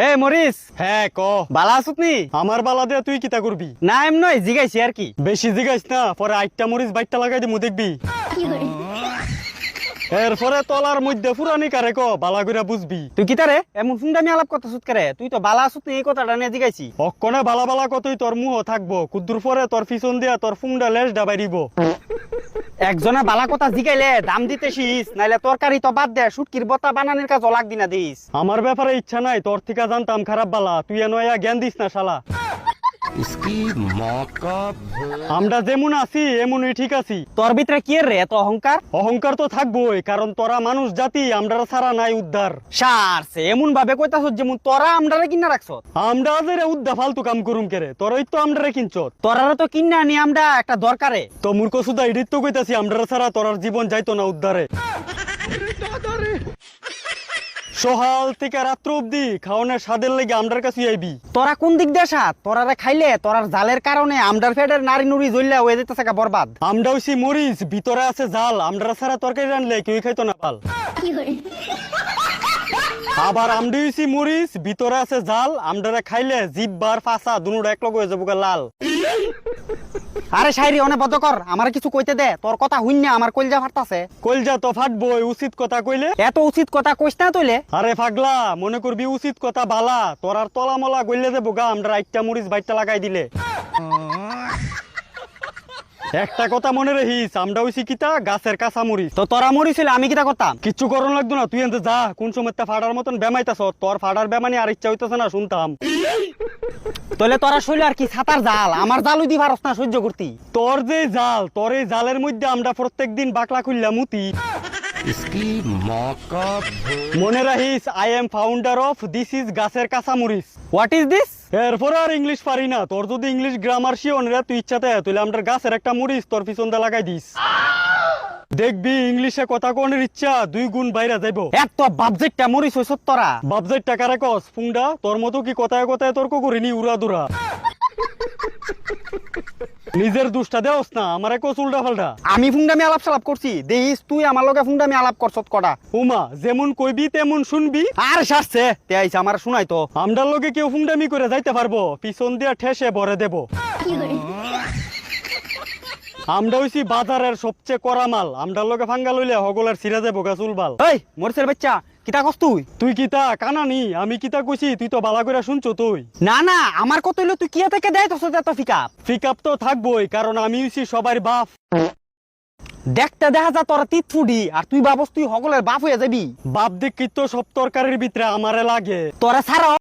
এ Morris, হ্যাঁ ক। বালা আছুত নি? আমার বালা দিয়ে তুই কিতা করবি? না এম নয়, জিগাইছি আর কি। বেশি জিগাইস না, পরে আইটা মরিচ বাইটটা লাগাই দিমু দেখবি। এরপরে তলার মধ্যে ফুরানি কারে ক বালা কইরা বুঝবি। তুই কিতা রে এমন ফুন্ডামি আলাপ করতেছুত করে? তুই তো বালা আছুত নি এই কথাটা নিয়ে জিগাইছি। অক্ষণে বালা বালা কতই তোর মুহ থাকবো, কুদ্দুর পরে তোর পিছন দিয়া তোর ফুংডা লেজ ডাবাইরিব। একজনে বালা কথা জিগাইলে দাম দিতে শিস, নাইলে তরকারি তো বাদ দে, শুটকির বতা বানানোর কাজ লাগ দিনা দিস। আমার ব্যাপারে ইচ্ছা নাই, তোর থেকে জানতাম খারাপ বালা, তুই এনয়া জ্ঞান দিস না শালা। আমরা যেমন আছি এমনই ঠিক আছি। তোর ভিতরে কি রে এত অহংকার? অহংকার তো থাকবোই, কারণ তোরা মানুষ জাতি, আমরা ছাড়া নাই উদ্ধার। সারছে এমন ভাবে কইতাছস যেমন তোরা আমরারে কিনা রাখছস। আমরা যে উদ্দা ফালতু কাম করুম কেরে, তোরই তো আমরা কিনছত। তোরারে তো কিনা আনি আমরা একটা দরকারে। তো মূর্খ সুদা ইডিত তো কইতাছি, আমরা ছাড়া তোরার জীবন যাইতো না উদ্ধারে। সকাল থেকে রাত্র অব্দি খাওয়ানোর স্বাদের লেগে আমরার কাছে আইবি। তোরা কোন দিক দিয়ে সাত? তোরারে খাইলে তোরার জালের কারণে আমরার ফেডের নারী নুরি জ্বললে হয়ে যেতেছে বরবাদ। আমরা হইছি মরিচ, ভিতরে আছে জাল, আমরা ছাড়া তরকারি রানলে কেউ খাইতো না পাল। আবার আমরা হইছি মরিচ, ভিতরে আছে জাল, আমরা খাইলে জিব্বার ফাঁসা দুনুটা এক লগ হয়ে যাবো গা লাল। আরে শাইরি অনেক বদ্ধ কর, আমার কিছু কইতে দে। তোর কথা হুইন্না আমার কলজা ফাটতাছে। কলজা তো ফাটবই, উচিত কথা কইলে। এত উচিত কথা কইস না তইলে। আরে পাগলা, মনে করবি উচিত কথা বালা, তোর আর তলা মলা গইলে যাবো গা আমরা আইটা মরিচ বাইটটা লাগাই দিলে। একটা কথা মনে রাখিস, আমরা হইছি কিতা গাছের কাঁচা মরিচ। তো তোরা মরিছিল আমি কিতা করতাম? কিচ্ছু করণ লাগতো না, তুই এনতে যা। কোন সময় ফাটার মতন বেমাইতাছ, তোর ফাটার বেমানি আর ইচ্ছা হইতেছে না শুনতাম। তইলে তোরা শৈল আর কি ছাতার জাল, আমার জাল উদি পারস না সহ্য করতি। তোর যে জাল, তোর এই জালের মধ্যে আমরা প্রত্যেকদিন বাকলা খুললা মুতি। মনে রাখিস, I am founder of this is গাছের কাঁচা মরিচ। What is this? এরপর আর ইংলিশ পারি না, তোর যদি ইংলিশ গ্রামার শিওন রে তুই ইচ্ছাতে, তুই আমরা গাছের একটা মরিচ তোর পিছন দিয়ে লাগাই দিস। দেখবি ইংলিশে কথা কোনের ইচ্ছা 2 গুণ বাইরে যাইব। এত বাবজেটটা মরিচ হইছ তোরা। বাবজাইট টাকারে কস ফুংডা, তোর মতো কি কথায় কথায় তর্ক করিনি উড়া দুরা। নিজের দুষ্টা দেওস না, আমারে কস উল্টা ফাল্টা। আমি ফুংডামি আলাপ সালাপ করছি, দেখিস তুই আমার লগে ফুংডামি আলাপ করছত কটা। উমা যেমন কইবি তেমন শুনবি। আর সারছে তে আইছে আমার শুনাই তো। আমরার লগে কেউ ফুংডামি করে যাইতে পারবো, পিছন দিয়া ঠেসে ভরে দেব। আমরা হইছি বাজারের সবচেয়ে কড়া মাল, আমরার লগে ফাঙ্গা লইলে হগলের সিরা যাবো গা চুলবাল। এই মরিচের বাচ্চা কিতা কস তুই? তুই কিতা কানানি, আমি কিতা কইছি তুই তো বালা করে শুনছো তুই। না না, আমার কত হইলো তুই কিয়া থেকে দেয় তোর এত ফিকাপ। পিকআপ তো থাকবোই, কারণ আমি হইছি সবার বাপ। দেখতে দেখা যা তোরা তিত ফুডি, আর তুই ভাবস তুই হগলের বাপ হয়ে যাবি। বাপ দেখ তো সব তরকারির ভিতরে আমারে লাগে। তোরা ছাড়া